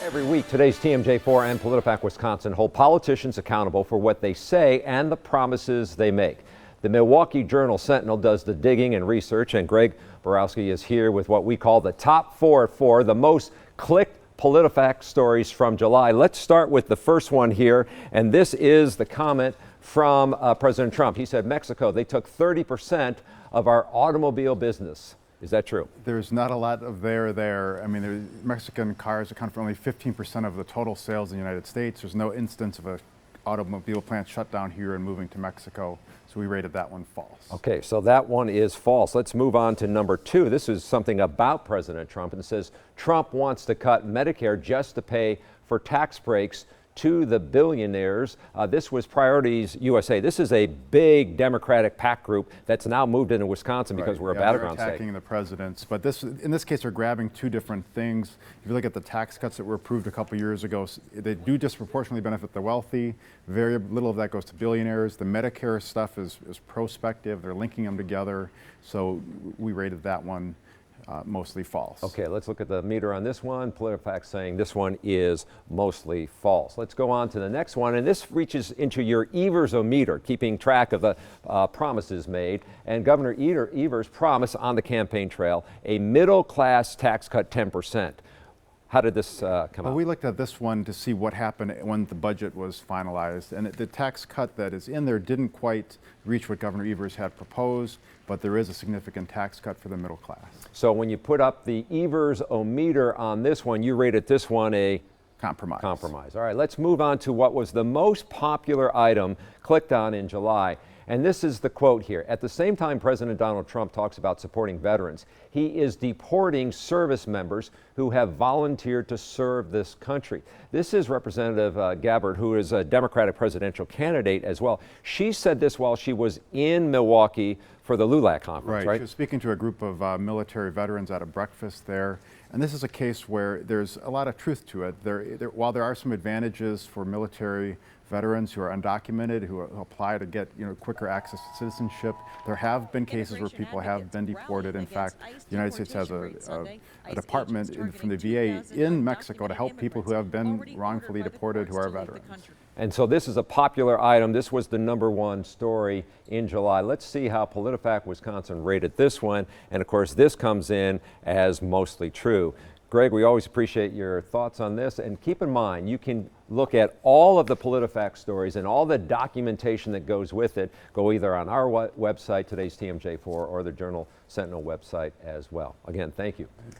Every week, today's TMJ4 and PolitiFact Wisconsin hold politicians accountable for what they say and the promises they make. The Milwaukee Journal-Sentinel does the digging and research, and Greg Borowski is here with what we call the top 4 at 4, the most clicked PolitiFact stories from July. Let's start with the first one here, and this is the comment from President Trump. He said, Mexico, they took 30% of our automobile business. Is that true? There's not a lot of there. I mean, Mexican cars account for only 15% of the total sales in the United States. There's no instance of an automobile plant shut down here and moving to Mexico. So we rated that one false. Okay, so that one is false. Let's move on to number 2. This is something about President Trump, and it says Trump wants to cut Medicare just to pay for tax breaks to the billionaires. This was Priorities USA. This is a big Democratic PAC group that's now moved into Wisconsin because we're a battleground state. They're attacking the presidents, but in this case, they're grabbing two different things. If you look at the tax cuts that were approved a couple years ago, they do disproportionately benefit the wealthy. Very little of that goes to billionaires. The Medicare stuff is prospective. They're linking them together. So we rated that one mostly false. Okay, let's look at the meter on this one. PolitiFact saying this one is mostly false. Let's go on to the next one, and this reaches into your Evers-o-meter, keeping track of the promises made. And Governor Evers promised on the campaign trail a middle-class tax cut 10%. How did this come out? We looked at this one to see what happened when the budget was finalized, and the tax cut that is in there didn't quite reach what Governor Evers had proposed, but there is a significant tax cut for the middle class. So when you put up the Evers-o-meter on this one, you rated this one a compromise. All right, let's move on to what was the most popular item clicked on in July. And this is the quote here. At the same time President Donald Trump talks about supporting veterans, he is deporting service members who have volunteered to serve this country. This is Representative Gabbard, who is a Democratic presidential candidate as well. She said this while she was in Milwaukee for the LULAC conference, right? She was speaking to a group of military veterans at a breakfast there. And this is a case where there's a lot of truth to it. While there are some advantages for military veterans who are undocumented, who apply to get quicker access to citizenship, there have been cases where people have been deported. In fact, the United States has a department from the VA in Mexico to help people who have been wrongfully deported who are veterans. And so this is a popular item. This was the #1 story in July. Let's see how PolitiFact Wisconsin rated this one. And of course, this comes in as mostly true. Greg, we always appreciate your thoughts on this. And keep in mind, you can look at all of the PolitiFact stories and all the documentation that goes with it. Go either on our website, today's TMJ4, or the Journal-Sentinel website as well. Again, thank you.